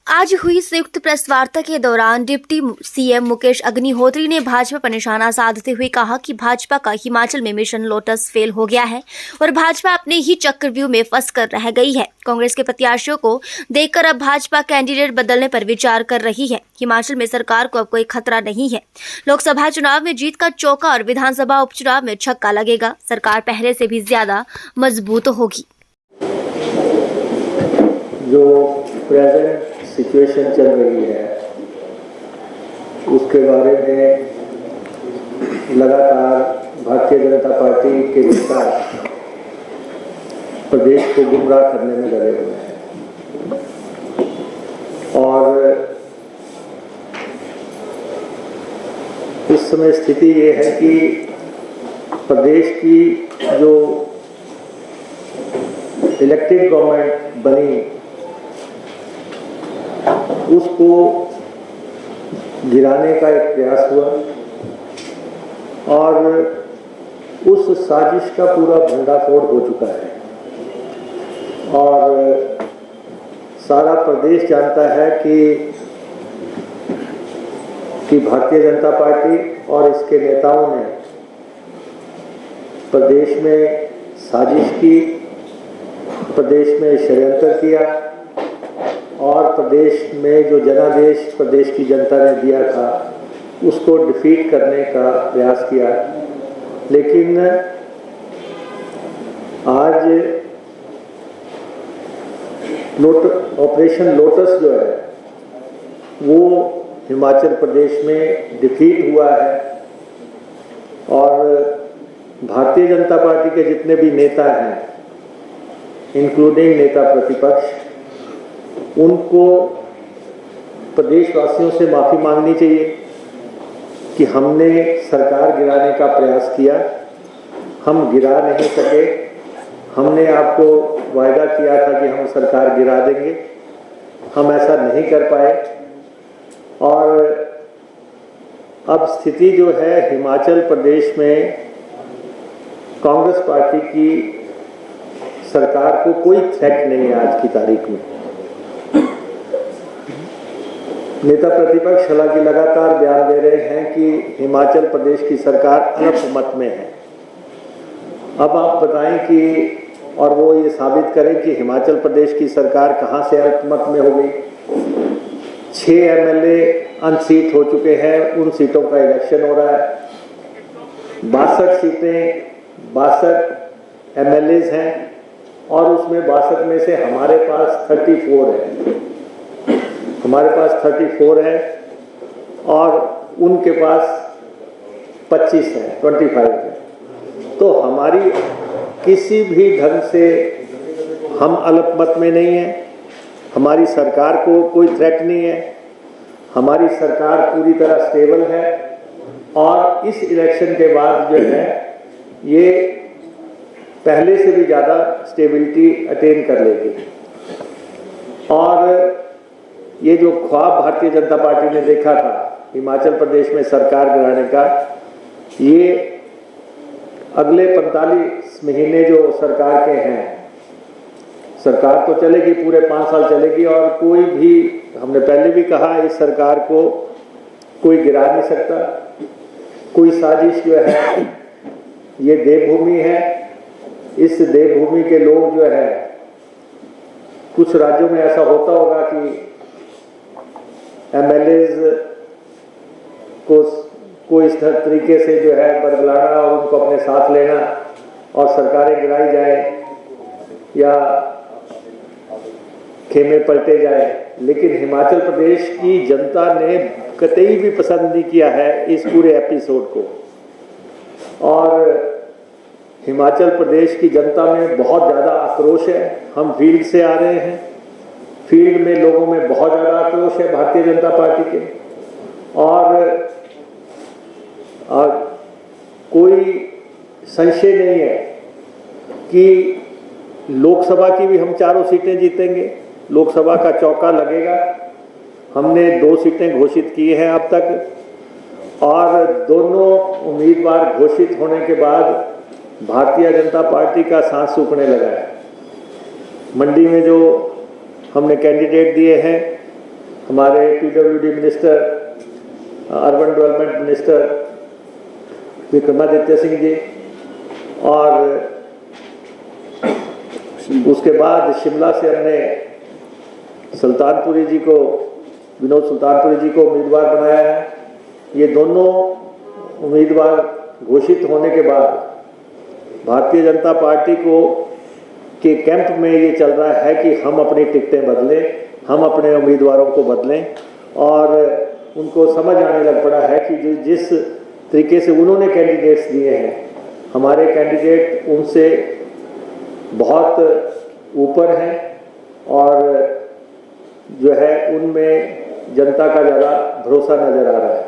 आज हुई संयुक्त प्रेस वार्ता के दौरान डिप्टी सीएम मुकेश अग्निहोत्री ने भाजपा पर निशाना साधते हुए कहा कि भाजपा का हिमाचल में मिशन लोटस फेल हो गया है और भाजपा अपने ही चक्रव्यूह में फंस कर रह गई है। कांग्रेस के प्रत्याशियों को देखकर अब भाजपा कैंडिडेट बदलने पर विचार कर रही है। हिमाचल में सरकार को अब कोई खतरा नहीं है। लोकसभा चुनाव में जीत का चौका और विधानसभा उपचुनाव में छक्का लगेगा। सरकार पहले से भी ज्यादा मजबूत होगी। जो प्रेजेंट सिचुएशन चल रही है उसके बारे में लगातार भारतीय जनता पार्टी के नेता प्रदेश को गुमराह करने में लगे हुए हैं और इस समय स्थिति ये है कि प्रदेश की जो इलेक्टेड गवर्नमेंट बनी उसको गिराने का एक प्रयास हुआ और उस साजिश का पूरा भंडाफोड़ हो चुका है और सारा प्रदेश जानता है कि भारतीय जनता पार्टी और इसके नेताओं ने प्रदेश में साजिश की, प्रदेश में षड्यंत्र किया और प्रदेश में जो जनादेश प्रदेश की जनता ने दिया था उसको डिफीट करने का प्रयास किया। लेकिन आज ऑपरेशन लोटस जो है वो हिमाचल प्रदेश में डिफीट हुआ है और भारतीय जनता पार्टी के जितने भी नेता हैं इंक्लूडिंग नेता प्रतिपक्ष, उनको प्रदेशवासियों से माफ़ी मांगनी चाहिए कि हमने सरकार गिराने का प्रयास किया, हम गिरा नहीं सके। हमने आपको वायदा किया था कि हम सरकार गिरा देंगे, हम ऐसा नहीं कर पाए और अब स्थिति जो है हिमाचल प्रदेश में कांग्रेस पार्टी की सरकार को कोई थ्रेट नहीं है। आज की तारीख में नेता प्रतिपक्ष हालांकि लगातार बयान दे रहे हैं कि हिमाचल प्रदेश की सरकार अल्पमत में है। अब आप बताएं कि और वो ये साबित करें कि हिमाचल प्रदेश की सरकार कहां से अल्पमत में हो गई। 6 एमएलए अनसीट हो चुके हैं, उन सीटों का इलेक्शन हो रहा है। 62 सीटें 62 एमएलएज हैं और उसमें 62 में से हमारे पास 34 है। हमारे पास 34 है और उनके पास 25 है, 25 है। तो हमारी किसी भी ढंग से हम अल्पमत में नहीं है। हमारी सरकार को कोई थ्रेट नहीं है। हमारी सरकार पूरी तरह स्टेबल है और इस इलेक्शन के बाद जो है ये पहले से भी ज़्यादा स्टेबिलिटी अटेन कर लेगी। और ये जो ख्वाब भारतीय जनता पार्टी ने देखा था हिमाचल प्रदेश में सरकार गिराने का, ये अगले 45 महीने जो सरकार के हैं, सरकार तो चलेगी, पूरे 5 साल चलेगी और कोई भी, हमने पहले भी कहा, इस सरकार को कोई गिरा नहीं सकता। कोई साजिश जो है, ये देवभूमि है, इस देवभूमि के लोग जो है, कुछ राज्यों में ऐसा होता होगा कि एमएलएज को इस तरीके से जो है बरगलाना और उनको अपने साथ लेना और सरकारें गिराई जाए या खेमे पलटे जाए। लेकिन हिमाचल प्रदेश की जनता ने कतई भी पसंद नहीं किया है इस पूरे एपिसोड को और हिमाचल प्रदेश की जनता में बहुत ज़्यादा आक्रोश है। हम फील्ड से आ रहे हैं, फील्ड में लोगों में बहुत ज़्यादा आक्रोश है भारतीय जनता पार्टी के और कोई संशय नहीं है कि लोकसभा की भी हम 4 सीटें जीतेंगे। लोकसभा का चौका लगेगा। हमने 2 सीटें घोषित की हैं अब तक और दोनों उम्मीदवार घोषित होने के बाद भारतीय जनता पार्टी का सांस सूखने लगा है। मंडी में जो हमने कैंडिडेट दिए हैं हमारे PWD minister, urban development minister Vikramaditya Singh ji, और उसके बाद शिमला से हमने सुल्तानपुरी जी को, विनोद सुल्तानपुरी जी को उम्मीदवार बनाया है। ये दोनों उम्मीदवार घोषित होने के बाद भारतीय जनता पार्टी को के कैंप में ये चल रहा है कि हम अपनी टिकटें बदलें, हम अपने उम्मीदवारों को बदलें, और उनको समझ आने लग पड़ा है कि जिस तरीके से उन्होंने कैंडिडेट्स दिए हैं, हमारे कैंडिडेट उनसे बहुत ऊपर हैं और जो है उनमें जनता का ज़्यादा भरोसा नज़र आ रहा है।